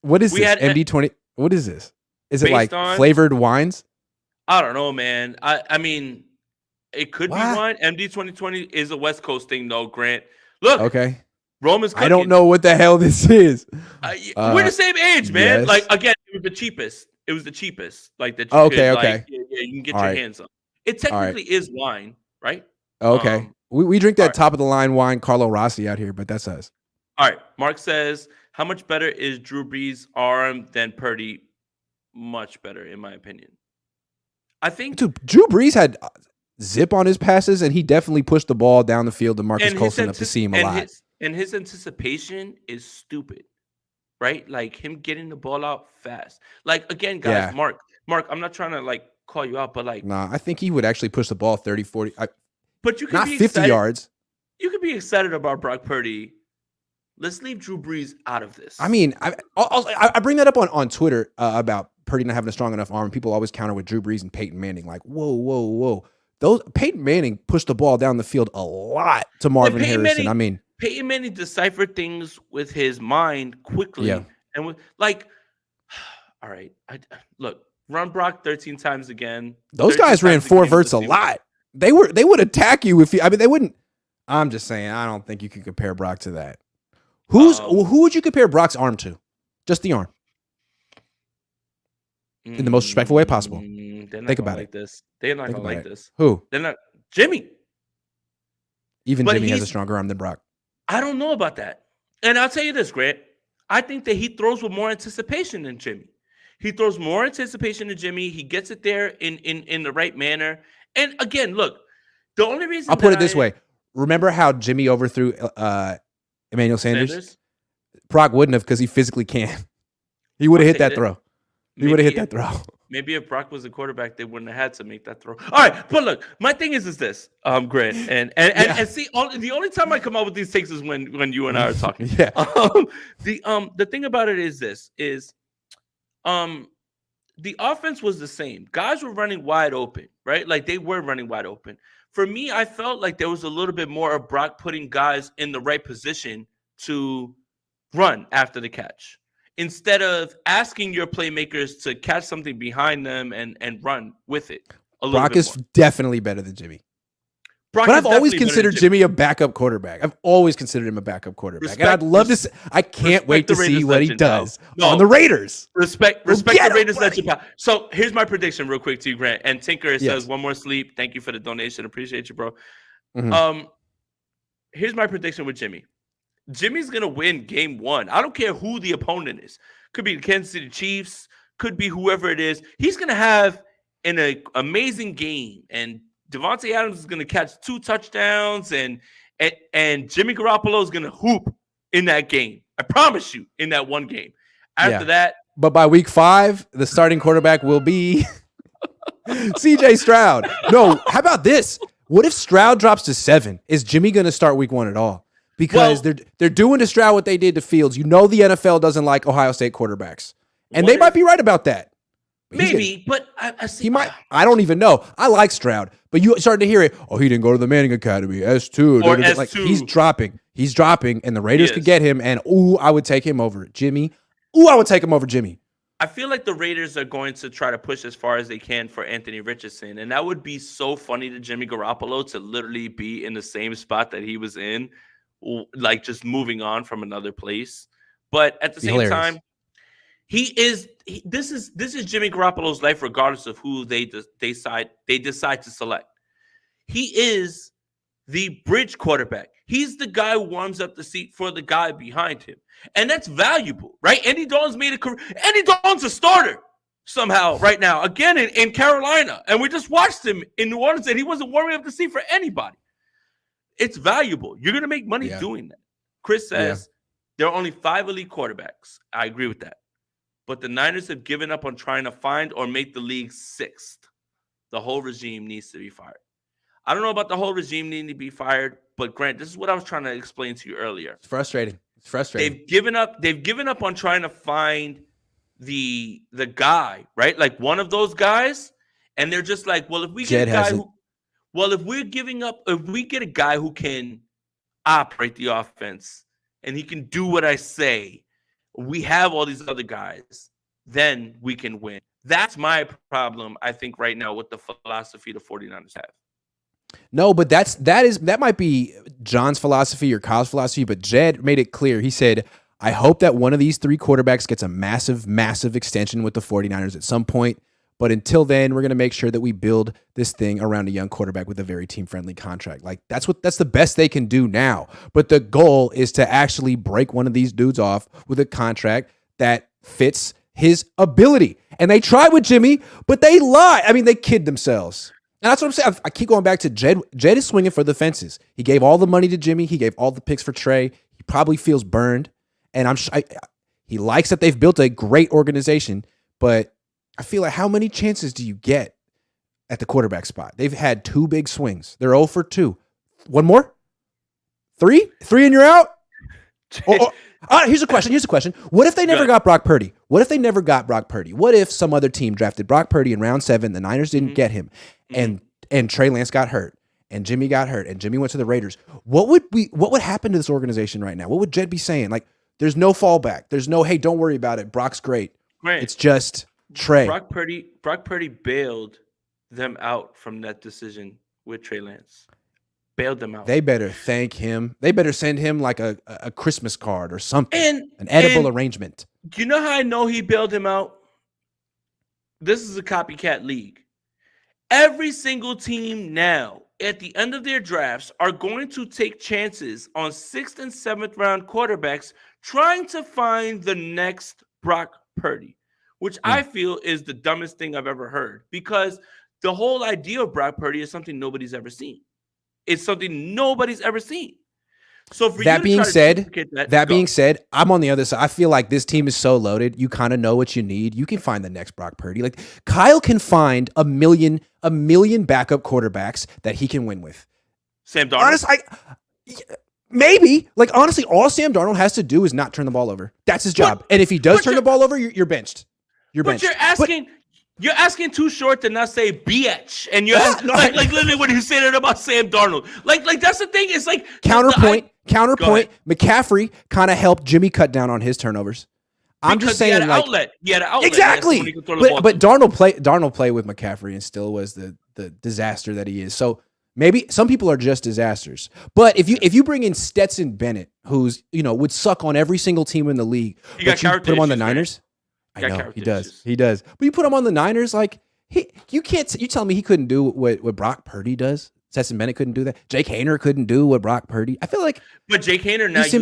what is this? MD 20. What is this? Is it like flavored wines? I don't know, man. I mean, it could be wine. MD 2020 is a West Coast thing, though, Grant. Look, okay. Roman's cooking. I don't know what the hell this is. We're the same age, man. Yes. Like, again, it was the cheapest. Like that. Okay. You can get your hands on. It technically is wine, right? Okay. We drink that top of the line wine, Carlo Rossi out here, but that's us. All right. Mark says, how much better is Drew Brees' arm than Purdy? Much better, in my opinion. I think Drew Brees had zip on his passes, and he definitely pushed the ball down the field to Marcus Colston up to see him a lot. And his anticipation is stupid, right? Like him getting the ball out fast. Like, again, guys, Mark, I'm not trying to like call you out, but like, nah, I think he would actually push the ball 30, 40. But you could not be 50 excited. Yards. You could be excited about Brock Purdy. Let's leave Drew Brees out of this. I mean, I bring that up on Twitter about Purdy not having a strong enough arm. People always counter with Drew Brees and Peyton Manning. Like, whoa. Peyton Manning pushed the ball down the field a lot to Marvin Harrison. Peyton Manning deciphered things with his mind quickly. Yeah. And with like, all right, look, run Brock 13 times again. Those guys ran 4 verts a lot. They would attack you if you. I mean, they wouldn't. I'm just saying. I don't think you can compare Brock to that. Who would you compare Brock's arm to? Just the arm. In the most respectful way possible. Think about it. They're not going to like this. Who? They're not. Jimmy. Even Jimmy has a stronger arm than Brock. I don't know about that. And I'll tell you this, Grant. I think that he throws with more anticipation than Jimmy. He throws more anticipation than Jimmy. He gets it there in the right manner. And again, look, the only reason I'll put it this way. Remember how Jimmy overthrew Emmanuel Sanders? Brock wouldn't have because he physically can't. He would have hit that throw. He would have hit that throw. Maybe if Brock was a quarterback, they wouldn't have had to make that throw. All right, but look, my thing is this, Grant, and see, the only time I come up with these takes is when you and I are talking. Yeah. The thing about it is this is, the offense was the same. Guys were running wide open, right? Like they were running wide open. For me, I felt like there was a little bit more of Brock putting guys in the right position to run after the catch, instead asking your playmakers to catch something behind them and run with it. Brock is definitely better than Jimmy. But I've always considered Jimmy a backup quarterback. I've always considered him a backup quarterback. And I'd love to see, I can't wait to see what he does on the Raiders. Respect the Raiders legend. So here's my prediction real quick to you, Grant. And Tinker says, one more sleep. Thank you for the donation. Appreciate you, bro. Mm-hmm. Here's my prediction with Jimmy. Jimmy's going to win game 1. I don't care who the opponent is. Could be the Kansas City Chiefs. Could be whoever it is. He's going to have an amazing game. And Devontae Adams is going to catch 2 touchdowns. And Jimmy Garoppolo is going to hoop in that game. I promise you, in that one game. After that. But by week 5, the starting quarterback will be CJ Stroud. No, how about this? What if Stroud drops to 7? Is Jimmy going to start week 1 at all? Because they're doing to Stroud what they did to Fields. You know the NFL doesn't like Ohio State quarterbacks. And they might be right about that. But I see. He might. I don't even know. I like Stroud. But you started to hear it. Oh, he didn't go to the Manning Academy. S2. Or S2. Like, he's dropping. And the Raiders could get him. And, I would take him over Jimmy. I would take him over Jimmy. I feel like the Raiders are going to try to push as far as they can for Anthony Richardson. And that would be so funny to Jimmy Garoppolo to literally be in the same spot that he was in. Like just moving on from another place, but at the same time, this is Jimmy Garoppolo's life, regardless of who they decide to select. He is the bridge quarterback. He's the guy who warms up the seat for the guy behind him, and that's valuable, right? Andy Dalton's made a career. Andy Dalton's a starter. somehow right now, again in Carolina. And we just watched him in New Orleans, and he wasn't worrying up the seat for anybody. It's valuable. You're going to make money doing that. Chris says there are only 5 elite quarterbacks. I agree with that. But the Niners have given up on trying to find or make the league 6th. The whole regime needs to be fired. I don't know about the whole regime needing to be fired, but Grant, this is what I was trying to explain to you earlier. It's frustrating. They've given up on trying to find the guy, right? Like one of those guys, and they're just like, well, if we get if we get a guy who can operate the offense and he can do what I say, we have all these other guys, then we can win. That's my problem, I think, right now with the philosophy the 49ers have. No, but that might be John's philosophy or Kyle's philosophy, but Jed made it clear. He said, I hope that one of these 3 quarterbacks gets a massive, massive extension with the 49ers at some point. But until then, we're going to make sure that we build this thing around a young quarterback with a very team-friendly contract. Like that's the best they can do now. But the goal is to actually break one of these dudes off with a contract that fits his ability. And they tried with Jimmy, but they lied. I mean, they kid themselves. And that's what I'm saying. I keep going back to Jed. Jed is swinging for the fences. He gave all the money to Jimmy. He gave all the picks for Trey. He probably feels burned. And he likes that they've built a great organization, but I feel like how many chances do you get at the quarterback spot? They've had 2 big swings. They're 0 for 2. One more? 3? 3 and you're out? Here's a question. What if they never got Brock Purdy? What if some other team drafted Brock Purdy in round 7, the Niners didn't get him, and Trey Lance got hurt, and Jimmy got hurt, and Jimmy went to the Raiders? What would happen to this organization right now? What would Jed be saying? Like, there's no fallback. There's no, hey, don't worry about it. Brock's great. It's just Trey. Brock Purdy bailed them out from that decision with Trey Lance. Bailed them out. They better thank him. They better send him like a Christmas card or something. An edible arrangement. You know how I know he bailed him out? This is a copycat league. Every single team now at the end of their drafts are going to take chances on 6th and 7th round quarterbacks trying to find the next Brock Purdy, which I feel is the dumbest thing I've ever heard, because the whole idea of Brock Purdy is something nobody's ever seen. It's something nobody's ever seen. So for that being said, I'm on the other side. I feel like this team is so loaded. You kind of know what you need. You can find the next Brock Purdy. Like Kyle can find a million backup quarterbacks that he can win with. Sam Darnold. Maybe. Like honestly, all Sam Darnold has to do is not turn the ball over. That's his job. And if he does turn the ball over, you're benched. You're benched. You're asking too short to not say BH, and you're like literally when you say that about Sam Darnold. Like that's the thing. It's like counterpoint. McCaffrey kind of helped Jimmy cut down on his turnovers. I'm just saying, he had an outlet. Exactly. But Darnold played with McCaffrey and still was the disaster that he is. So maybe some people are just disasters. But if you bring in Stetson Bennett, who's would suck on every single team in the league, but you put him on the Niners. I know he does. But you put him on the Niners, like you tell me he couldn't do what Brock Purdy does. Stetson Bennett couldn't do that. Jake Haener couldn't do what Brock Purdy. I feel like, but Jake Haener now you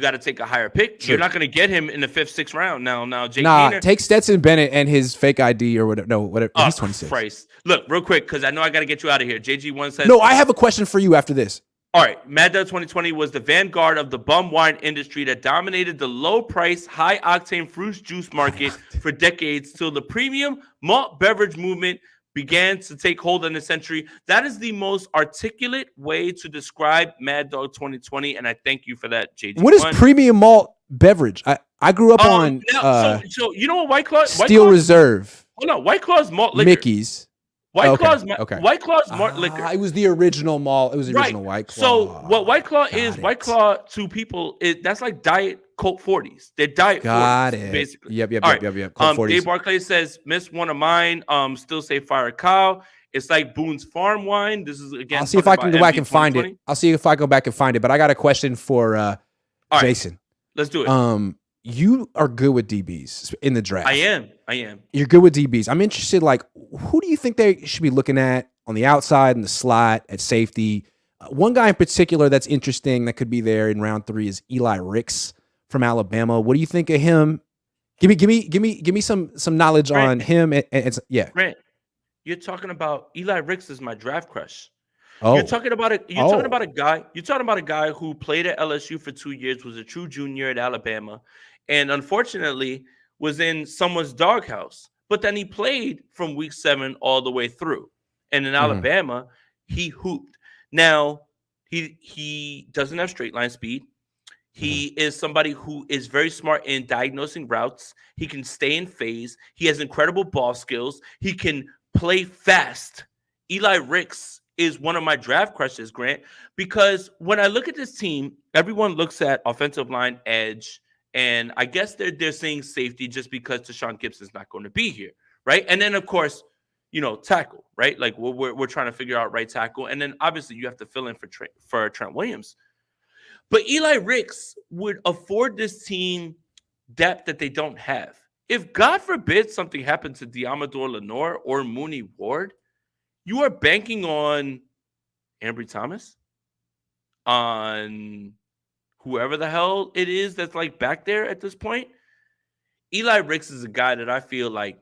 got to take a higher pick. Sure. You're not going to get him in the 5th, 6th round now. Haener, take Stetson Bennett and his fake ID or whatever. No, whatever. Oh, he's 26. Christ. Look, real quick, because I know I got to get you out of here. JG1 says, no, I have a question for you after this. All right, Mad Dog 2020 was the vanguard of the bum wine industry that dominated the low-price, high-octane fruit juice market for decades till the premium malt beverage movement began to take hold in the century. That is the most articulate way to describe Mad Dog 2020, and I thank you for that, JG. What is premium malt beverage? I grew up on so you know what White Claw? Steel Reserve. Hold on, White Claw's malt liquor. Mickey's. White Claw's malt liquor. It was the original malt. It was the original White Claw. So what White Claw is, White Claw to people, that's like Diet Coke 40s. They're Diet 40s, basically. Yep. Coke 40s. Dave Barclay says, missed one of mine. Still say fire a cow. It's like Boone's Farm wine. This is, again, I'll see if I can go back and find it. But I got a question for Jason. Let's do it. You are good with DBs in the draft. I am. You're good with DBs. I'm interested, like, who do you think they should be looking at on the outside, in the slot, at safety? One guy in particular that's interesting that could be there in round 3 is Eli Ricks from Alabama. What do you think of him? Give me some knowledge Grant, on him. Yeah. Grant, you're talking about Eli Ricks is my draft crush. You're Oh. talking about a you're talking Oh. about a guy. You're talking about a guy who played at LSU for 2 years, was a true junior at Alabama, and unfortunately was in someone's doghouse. But then he played from week 7 all the way through, and in Mhm. Alabama he hooped. Now he doesn't have straight line speed. He is somebody who is very smart in diagnosing routes. He can stay in phase. He has incredible ball skills. He can play fast. Eli Ricks is one of my draft crushes, Grant, because when I look at this team, everyone looks at offensive line edge, and I guess they're saying safety just because Deshaun Gibson's not going to be here, right? And then of course, tackle, right? Like we're trying to figure out right tackle, and then obviously you have to fill in for Trent Williams. But Eli Ricks would afford this team depth that they don't have. If God forbid something happened to Diamador Lenore or Mooney Ward, you are banking on Ambry Thomas, on whoever the hell it is that's like back there at this point. Eli Ricks is a guy that I feel like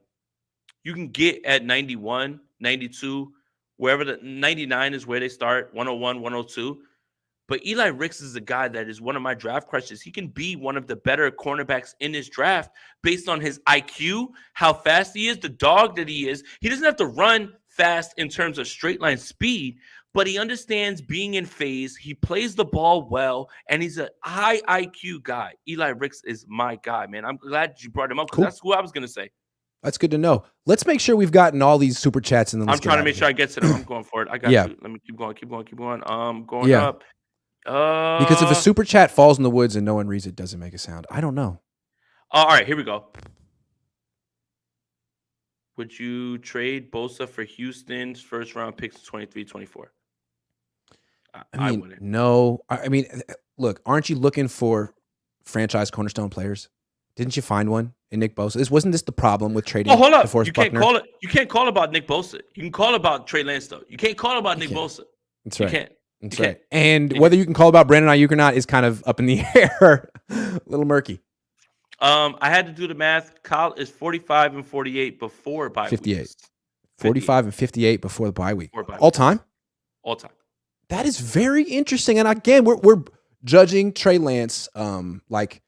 you can get at 91, 92, wherever the 99 is where they start, 101, 102. But Eli Ricks is a guy that is one of my draft crushes. He can be one of the better cornerbacks in this draft based on his IQ, how fast he is, the dog that he is. He doesn't have to run fast in terms of straight line speed, but he understands being in phase. He plays the ball well, and he's a high IQ guy. Eli Ricks is my guy, man. I'm glad you brought him up because Cool. that's who I was going to say. That's good to know. Let's make sure we've gotten all these super chats in the I'm trying to make sure I get to them. I'm going for it. I got you. Let me keep going. Going up. Because if a super chat falls in the woods and no one reads it, doesn't make a sound. I don't know. All right, here we go. Would you trade Bosa for Houston's first round picks 23-24? I mean, wouldn't. No. I mean, look, aren't you looking for franchise cornerstone players? Didn't you find one in Nick Bosa? Wasn't this the problem with trading? Oh, hold up. DeForest You can't Buckner? call it. You can't call about Nick Bosa. You can call about Trey Lance though. You can't call about Nick Bosa. That's right. You can't. That's right. And whether you can call about Brandon Ayuk or not is kind of up in the air, a little murky. I had to do the math. Kyle is 45 and 48 before bye 58. weeks. 45 and 58 before the bye week. All time? All time. That is very interesting. And again, we're judging Trey Lance like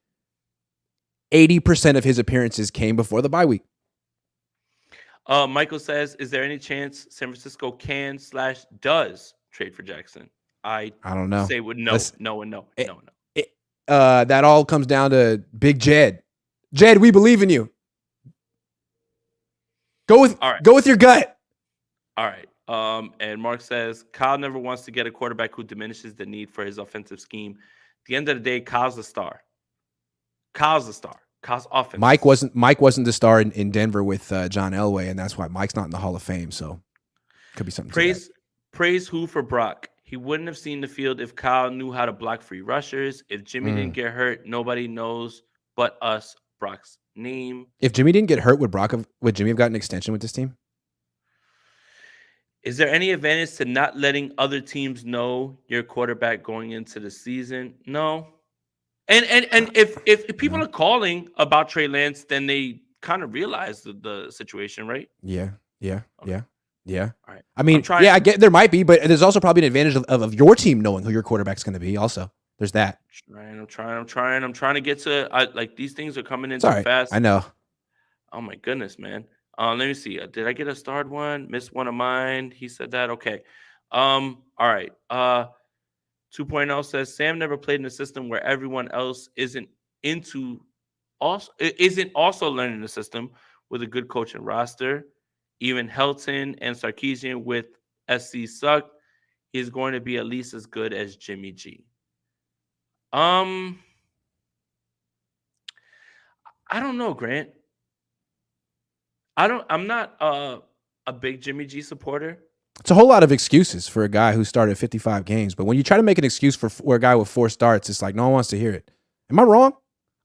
80% of his appearances came before the bye week. Michael says, is there any chance San Francisco can/does trade for Jackson? I don't know. Say with no. That all comes down to Big Jed. Jed, we believe in you. Go with your gut. All right. And Mark says Kyle never wants to get a quarterback who diminishes the need for his offensive scheme. At the end of the day, Kyle's the star. Kyle's offense. Mike wasn't the star in Denver with John Elway, and that's why Mike's not in the Hall of Fame. So could be something. Praise who for Brock. He wouldn't have seen the field if Kyle knew how to block free rushers. If Jimmy didn't get hurt, nobody knows but us Brock's name. If Jimmy didn't get hurt, would Jimmy have gotten an extension with this team? Is there any advantage to not letting other teams know your quarterback going into the season? No. And if people are calling about Trey Lance, then they kind of realize the situation, right? Yeah. All right. I mean, I get there might be, but there's also probably an advantage of your team knowing who your quarterback's going to be. Also, there's that. I'm trying to get to like these things are coming in too fast. I know. Oh my goodness, man. Let me see. Did I get a starred one? Missed one of mine. He said that. Okay. All right. 2.0 says Sam never played in a system where everyone else isn't also learning the system with a good coach and roster. Even Helton and Sarkisian with SC suck. He's going to be at least as good as Jimmy G. I don't know, Grant. I'm not a big Jimmy G supporter. It's a whole lot of excuses for a guy who started 55 games. But when you try to make an excuse for a guy with 4 starts, it's like no one wants to hear it. Am I wrong?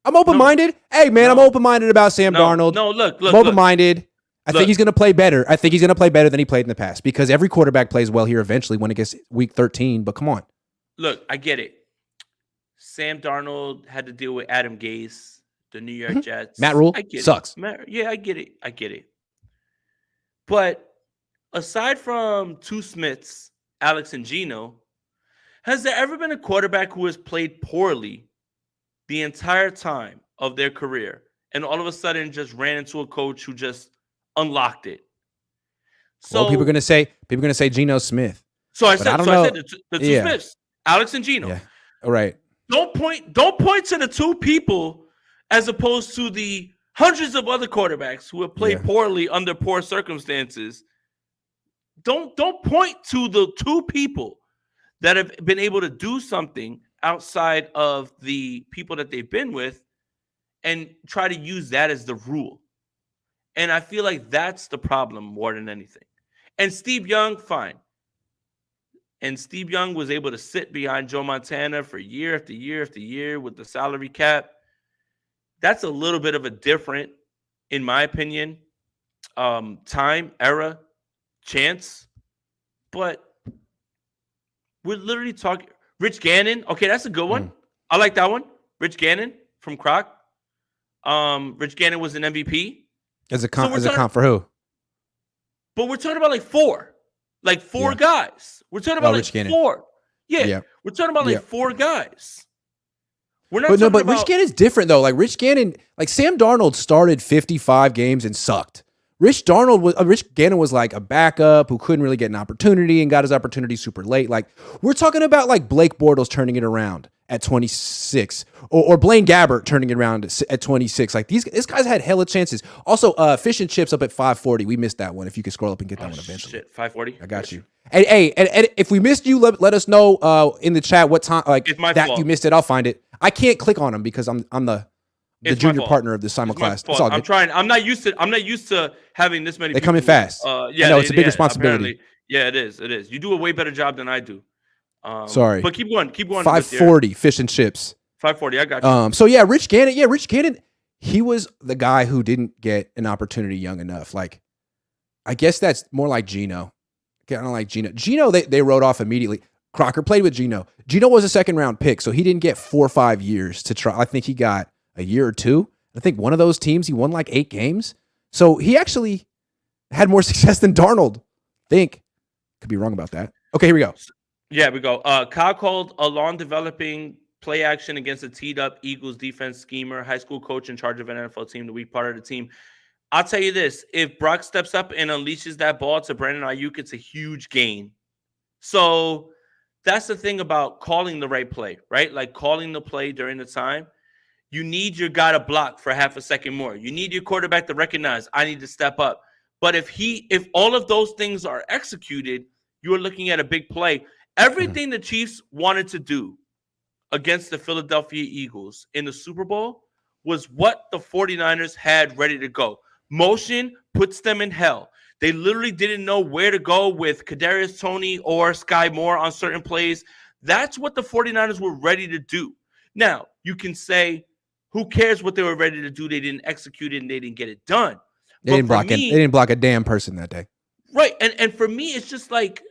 I'm open-minded. No. Hey, man, I'm open-minded about Sam Darnold. No, look. I'm open-minded. I think he's going to play better. I think he's going to play better than he played in the past because every quarterback plays well here eventually when it gets week 13. But come on. Look, I get it. Sam Darnold had to deal with Adam Gase. the New York Matt Jets. Rule I get sucks. it. Yeah, I get it. But aside from two Smiths, Alex and Geno, has there ever been a quarterback who has played poorly the entire time of their career and all of a sudden just ran into a coach who just unlocked it? Well, people are So, gonna say Geno Smith. so I But I said, don't so I know. said the two Yeah. Smiths, Alex and Geno. Yeah. All right. Don't point to the two people as opposed to the hundreds of other quarterbacks who have played poorly under poor circumstances. Don't point to the two people that have been able to do something outside of the people that they've been with and try to use that as the rule. And I feel like that's the problem more than anything. And Steve Young, fine. And Steve Young was able to sit behind Joe Montana for year after year after year with the salary cap. That's a little bit of a different, in my opinion, time, era, chance. But we're literally talking Rich Gannon. Okay, that's a good one. I like that one. Rich Gannon from Croc. Rich Gannon was an MVP. As a comp for who? But we're talking about like four guys. We're talking about Rich Gannon. four. Yeah. We're talking about like four guys. We're not but Rich Gannon's different though. Like Rich Gannon, like Sam Darnold started 55 games and sucked. Rich Gannon was like a backup who couldn't really get an opportunity and got his opportunity super late. Like we're talking about like Blake Bortles turning it around at 26 or Blaine Gabbert turning it around at 26. Like these guys had hella chances. Also, Fish and Chips up at 540. We missed that one. If you could scroll up and get that one eventually. Shit, 540. I got you. And if we missed you, let us know in the chat what time that fault. You missed it. I'll find it. I can't click on them because I'm the junior partner of the simulcast. It's all good. I'm trying. I'm not used to having this many. They come in fast. Yeah, no, it's a big responsibility. Yeah, it is. You do a way better job than I do. Sorry, but keep going. 540 Fish and Chips. 540. I got you. So yeah, Rich Gannon. He was the guy who didn't get an opportunity young enough. Like, I guess that's more like Geno. Kind of like Geno. Geno, they wrote off immediately. Crocker played with Geno. Geno was a second round pick, so he didn't get 4 or 5 years to try. I think he got a year or two. I think one of those teams, he won like 8 games. So he actually had more success than Darnold. Could be wrong about that. Okay, here we go. Yeah, we go. Kyle called a long developing play action against a teed up Eagles defense schemer, high school coach in charge of an NFL team, the weak part of the team. I'll tell you this. If Brock steps up and unleashes that ball to Brandon Ayuk, it's a huge gain. So that's the thing about calling the right play, right? Like calling the play during the time. You need your guy to block for half a second more. You need your quarterback to recognize, I need to step up. But if all of those things are executed, you're looking at a big play. Everything the Chiefs wanted to do against the Philadelphia Eagles in the Super Bowl was what the 49ers had ready to go. Motion puts them in hell. They literally didn't know where to go with Kadarius Toney or Sky Moore on certain plays. That's what the 49ers were ready to do. Now, you can say, who cares what they were ready to do? They didn't execute it and they didn't get it done. They didn't block a damn person that day. Right. And for me, it's just like,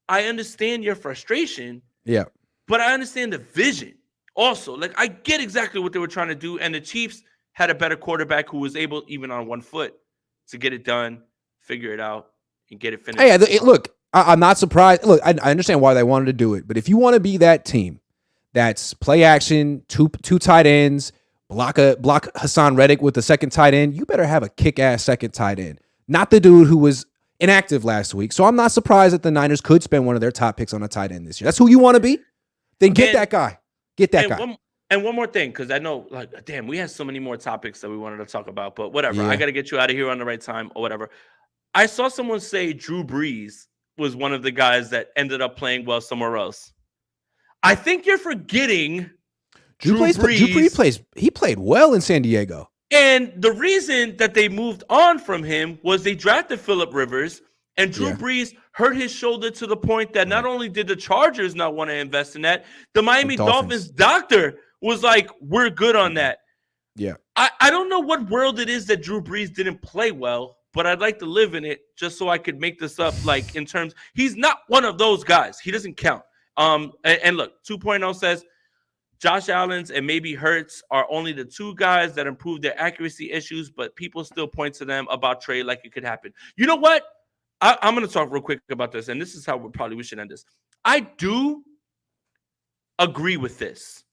I understand your frustration. Yeah. But I understand the vision also. Like, I get exactly what they were trying to do. And the Chiefs had a better quarterback who was able, even on one foot, to get it done, figure it out, and get it finished. Hey, look, I'm not surprised. Look, I understand why they wanted to do it. But if you want to be that team that's play action, two tight ends, block Hassan Reddick with the second tight end, you better have a kick-ass second tight end. Not the dude who was inactive last week. So I'm not surprised that the Niners could spend one of their top picks on a tight end this year. That's who you want to be? Then get that guy. Get that guy. One more thing, because I know, like, damn, we had so many more topics that we wanted to talk about, but whatever. Yeah. I got to get you out of here on the right time or whatever. I saw someone say Drew Brees was one of the guys that ended up playing well somewhere else. I think you're forgetting Drew Brees. He played well in San Diego. And the reason that they moved on from him was they drafted Phillip Rivers, and Drew Brees hurt his shoulder to the point that not only did the Chargers not want to invest in that, the Miami Dolphins doctor was like, we're good on that. Yeah. I don't know what world it is that Drew Brees didn't play well, but I'd like to live in it just so I could make this up, like, in terms, he's not one of those guys. He doesn't count. And look, 2.0 says, Josh Allen's and maybe Hurts are only the two guys that improved their accuracy issues, but people still point to them about trade like it could happen. You know what? I'm going to talk real quick about this, and this is how we should end this. I do agree with this.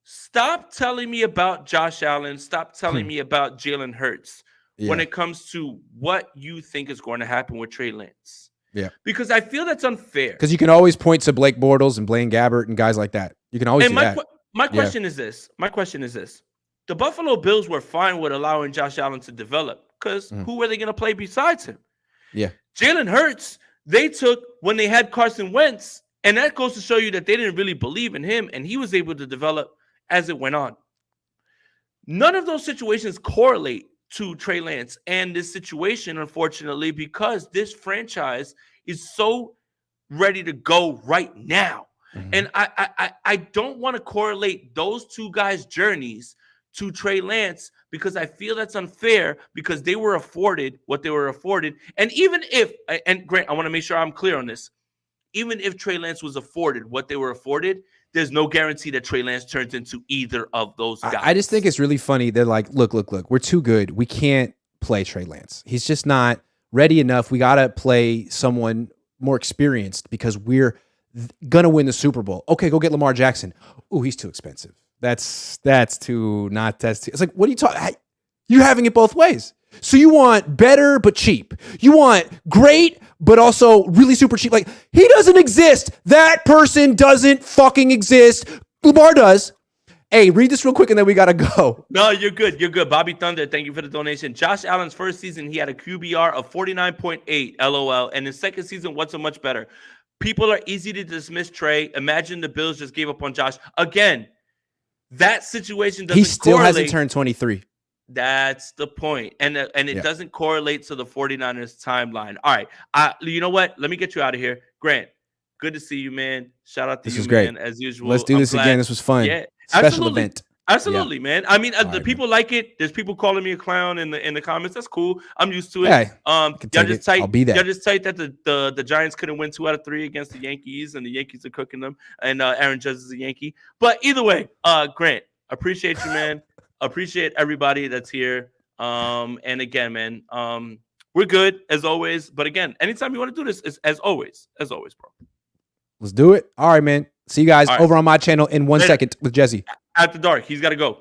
Stop telling me about Josh Allen. Stop telling me about Jalen Hurts when it comes to what you think is going to happen with Trey Lance. Yeah. Because I feel that's unfair. Because you can always point to Blake Bortles and Blaine Gabbert and guys like that. You can always do that. My question is this. The Buffalo Bills were fine with allowing Josh Allen to develop because who were they going to play besides him? Yeah. Jalen Hurts, they took when they had Carson Wentz, and that goes to show you that they didn't really believe in him, and he was able to develop as it went on. None of those situations correlate to Trey Lance and this situation, unfortunately, because this franchise is so ready to go right now. And I don't want to correlate those two guys' journeys to Trey Lance because I feel that's unfair because they were afforded what they were afforded. And even if, and Grant, I want to make sure I'm clear on this, even if Trey Lance was afforded what they were afforded, there's no guarantee that Trey Lance turns into either of those guys. I just think it's really funny. They're like, look, we're too good. We can't play Trey Lance. He's just not ready enough. We got to play someone more experienced because we're going to win the Super Bowl. Okay, go get Lamar Jackson. Oh, he's too expensive. That's too. It's like, what are you talking? You're having it both ways. So you want better but cheap. You want great but also really super cheap. Like, he doesn't exist. That person doesn't fucking exist. Lamar does. Hey, read this real quick and then we got to go. No, you're good. You're good. Bobby Thunder, thank you for the donation. Josh Allen's first season, he had a QBR of 49.8, LOL. And his second season wasn't so much better. People are easy to dismiss Trey. Imagine the Bills just gave up on Josh. Again, that situation doesn't He still correlate. hasn't turned 23. That's the point. And it doesn't correlate to the 49ers timeline. All right. You know what? Let me get you out of here. Grant, good to see you, man. Shout out to you, man, as usual. Let's do this again. This was fun. Yeah. Special event. Absolutely, man. I mean, the people like it. There's people calling me a clown in the comments. That's cool. I'm used to it. Hey, y'all just tight. I'll be there. Y'all just tight that the Giants couldn't win 2 out of 3 against the Yankees, and the Yankees are cooking them. And Aaron Judge is a Yankee. But either way, Grant, appreciate you, man. Appreciate everybody that's here. And again, man, we're good as always. But again, anytime you want to do this, is as always, bro. Let's do it. All right, man. See you guys over on my channel in 1 second with Jesse. After dark. He's got to go.